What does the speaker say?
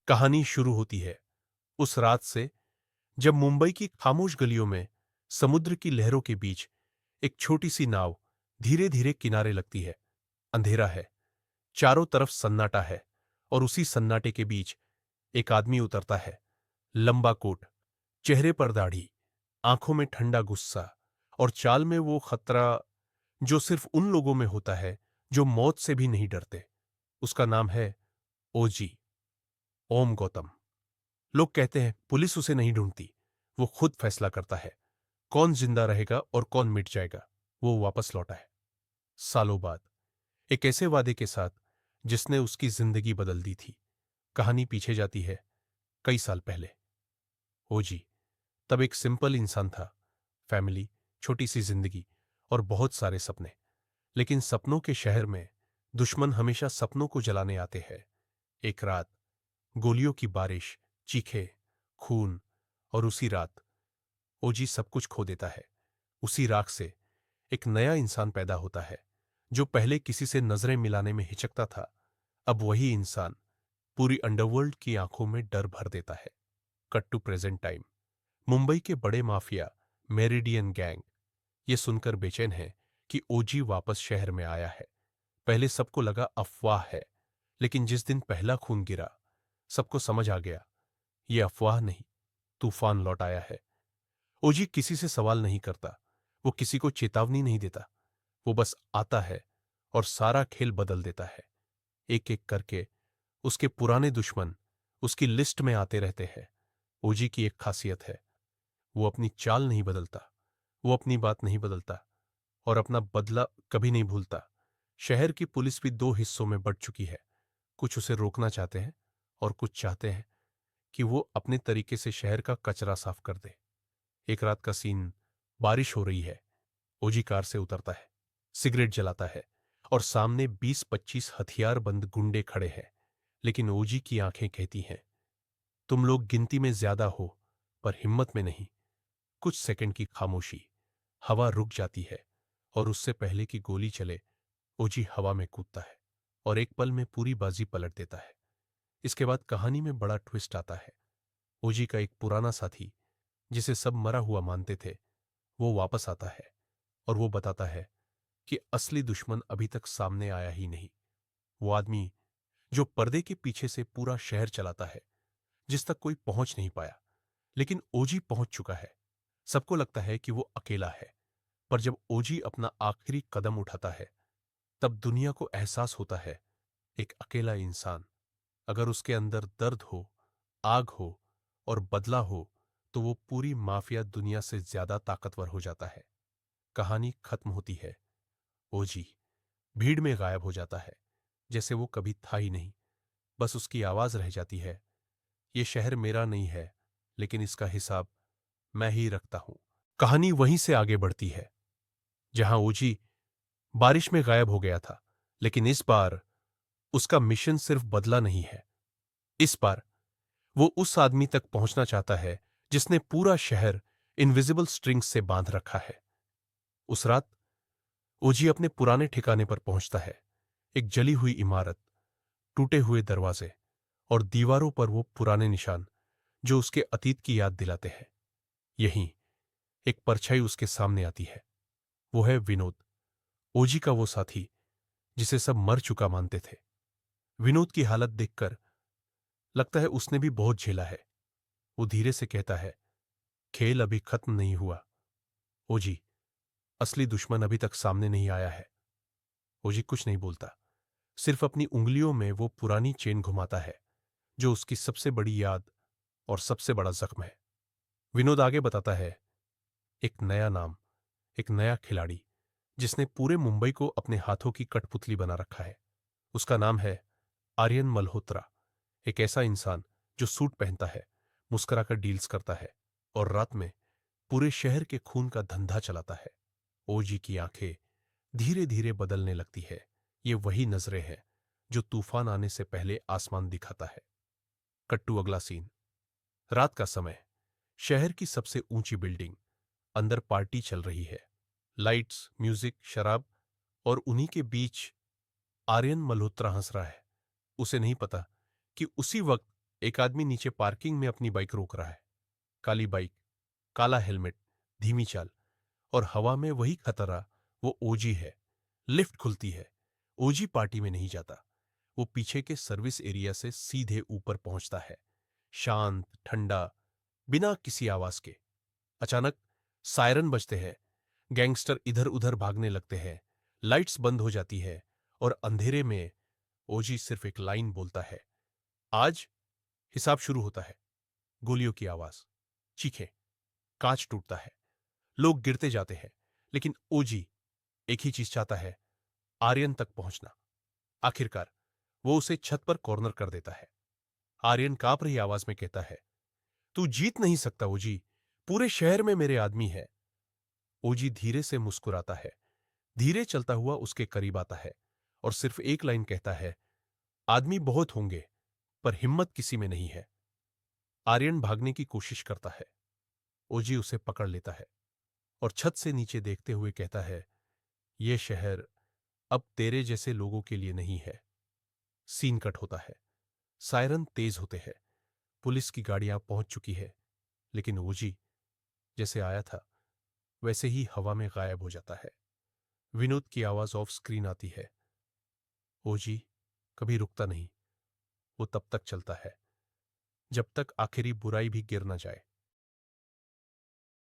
कहानी शुरू होती है उस रात से जब मुंबई की खामोश गलियों में समुद्र की लहरों के बीच एक छोटी सी नाव धीरे धीरे किनारे लगती है। अंधेरा है, चारों तरफ सन्नाटा है, और उसी सन्नाटे के बीच एक आदमी उतरता है। लंबा कोट, चेहरे पर दाढ़ी, आंखों में ठंडा गुस्सा और चाल में वो खतरा जो सिर्फ उन लोगों में होता है जो मौत से भी नहीं डरते। उसका नाम है ओजी, ओम गौतम। लोग कहते हैं पुलिस उसे नहीं ढूंढती, वो खुद फैसला करता है कौन जिंदा रहेगा और कौन मिट जाएगा। वो वापस लौटा है सालों बाद, एक ऐसे वादे के साथ जिसने उसकी जिंदगी बदल दी थी। कहानी पीछे जाती है कई साल पहले। ओजी तब एक सिंपल इंसान था, फैमिली, छोटी सी जिंदगी और बहुत सारे सपने। लेकिन सपनों के शहर में दुश्मन हमेशा सपनों को जलाने आते हैं। एक रात गोलियों की बारिश, चीखे, खून, और उसी रात ओजी सब कुछ खो देता है। उसी राख से एक नया इंसान पैदा होता है जो पहले किसी से नजरें मिलाने में हिचकता था। अब वही इंसान पूरी अंडरवर्ल्ड की आंखों में डर भर देता है। Cut to present time. Mumbai के बड़े माफिया मेरिडियन गैंग ये सुनकर बेचैन है कि ओजी वापस शहर में आया है। पहले सबको लगा अफवाह है, लेकिन जिस दिन पहला खून गिरा सबको समझ आ गया ये अफवाह नहीं, तूफान लौट आया है। ओजी किसी से सवाल नहीं करता, वो किसी को चेतावनी नहीं देता, वो बस आता है और सारा खेल बदल देता है। एक एक करके उसके पुराने दुश्मन उसकी लिस्ट में आते रहते हैं। ओजी की एक खासियत है, वो अपनी चाल नहीं बदलता, वो अपनी बात नहीं बदलता और अपना बदला कभी नहीं भूलता। शहर की पुलिस भी दो हिस्सों में बंट चुकी है। कुछ उसे रोकना चाहते हैं और कुछ चाहते हैं कि वो अपने तरीके से शहर का कचरा साफ कर दे। एक रात का सीन, बारिश हो रही है। ओजी कार से उतरता है, सिगरेट जलाता है और सामने 20-25 हथियारबंद गुंडे खड़े हैं। लेकिन ओजी की आंखें कहती हैं, तुम लोग गिनती में ज्यादा हो पर हिम्मत में नहीं। कुछ सेकंड की खामोशी, हवा रुक जाती है और उससे पहले कि गोली चले ओजी हवा में कूदता है और एक पल में पूरी बाजी पलट देता है। इसके बाद कहानी में बड़ा ट्विस्ट आता है। ओजी का एक पुराना साथी जिसे सब मरा हुआ मानते थे, वो वापस आता है और वो बताता है कि असली दुश्मन अभी तक सामने आया ही नहीं। वो आदमी जो पर्दे के पीछे से पूरा शहर चलाता है, जिस तक कोई पहुंच नहीं पाया, लेकिन ओजी पहुंच चुका है। सबको लगता है कि वो अकेला है, पर जब ओजी अपना आखिरी कदम उठाता है तब दुनिया को एहसास होता है एक अकेला इंसान, अगर उसके अंदर दर्द हो, आग हो और बदला हो, तो वो पूरी माफिया दुनिया से ज्यादा ताकतवर हो जाता है। कहानी खत्म होती है, ओजी भीड़ में गायब हो जाता है, जैसे वो कभी था ही नहीं। बस उसकी आवाज रह जाती है, ये शहर मेरा नहीं है, लेकिन इसका हिसाब मैं ही रखता हूं। कहानी वहीं से आगे बढ़ती है जहां ओजी बारिश में गायब हो गया था, लेकिन इस बार उसका मिशन सिर्फ बदला नहीं है। इस बार वो उस आदमी तक पहुंचना चाहता है जिसने पूरा शहर इनविजिबल स्ट्रिंग्स से बांध रखा है। उस रात ओजी अपने पुराने ठिकाने पर पहुंचता है। एक जली हुई इमारत, टूटे हुए दरवाजे और दीवारों पर वो पुराने निशान जो उसके अतीत की याद दिलाते हैं। यहीं एक परछाई उसके सामने आती है। वो है विनोद, ओजी का वो साथी जिसे सब मर चुका मानते थे। विनोद की हालत देखकर लगता है उसने भी बहुत झेला है। वो धीरे से कहता है, खेल अभी खत्म नहीं हुआ ओजी, असली दुश्मन अभी तक सामने नहीं आया है। ओजी कुछ नहीं बोलता, सिर्फ अपनी उंगलियों में वो पुरानी चेन घुमाता है जो उसकी सबसे बड़ी याद और सबसे बड़ा जख्म है। विनोद आगे बताता है, एक नया नाम, एक नया खिलाड़ी जिसने पूरे मुंबई को अपने हाथों की कठपुतली बना रखा है। उसका नाम है आर्यन मल्होत्रा। एक ऐसा इंसान जो सूट पहनता है, मुस्कुराकर डील्स करता है और रात में पूरे शहर के खून का धंधा चलाता है। ओजी की आंखें धीरे धीरे बदलने लगती है। ये वही नजरें हैं जो तूफान आने से पहले आसमान दिखाता है। कट्टू अगला सीन, रात का समय, शहर की सबसे ऊंची बिल्डिंग, अंदर पार्टी चल रही है। लाइट्स, म्यूजिक, शराब, और उन्हीं के बीच आर्यन मल्होत्रा हंस रहा है। उसे नहीं पता कि उसी वक्त एक आदमी नीचे पार्किंग में अपनी बाइक रोक रहा है। काली बाइक, काला हेलमेट, धीमी चाल और हवा में वही खतरा। वो ओजी है। लिफ्ट खुलती है। ओजी पार्टी में नहीं जाता। वो पीछे के सर्विस एरिया से सीधे ऊपर पहुंचता है, शांत, ठंडा, बिना किसी आवाज के। अचानक सायरन बजते हैं। गैंगस्टर इधर उधर भागने लगते हैं। लाइट्स बंद हो जाती है और अंधेरे में ओजी सिर्फ एक लाइन बोलता है, आज हिसाब शुरू होता है। गोलियों की आवाज, चीखें, कांच टूटता है, लोग गिरते जाते हैं। लेकिन ओजी एक ही चीज चाहता है, आर्यन तक पहुंचना। आखिरकार वो उसे छत पर कॉर्नर कर देता है। आर्यन कांप रही आवाज में कहता है, तू जीत नहीं सकता ओजी, पूरे शहर में मेरे आदमी है। ओजी धीरे से मुस्कुराता है, धीरे चलता हुआ उसके करीब आता है और सिर्फ एक लाइन कहता है, आदमी बहुत होंगे पर हिम्मत किसी में नहीं है। आर्यन भागने की कोशिश करता है। ओजी उसे पकड़ लेता है और छत से नीचे देखते हुए कहता है, यह शहर अब तेरे जैसे लोगों के लिए नहीं है। सीन कट होता है। सायरन तेज होते हैं। पुलिस की गाड़ियां पहुंच चुकी है। लेकिन ओजी जैसे आया था वैसे ही हवा में गायब हो जाता है। विनोद की आवाज ऑफ स्क्रीन आती है, ओजी कभी रुकता नहीं। वो तब तक चलता है जब तक आखिरी बुराई भी गिर ना जाए।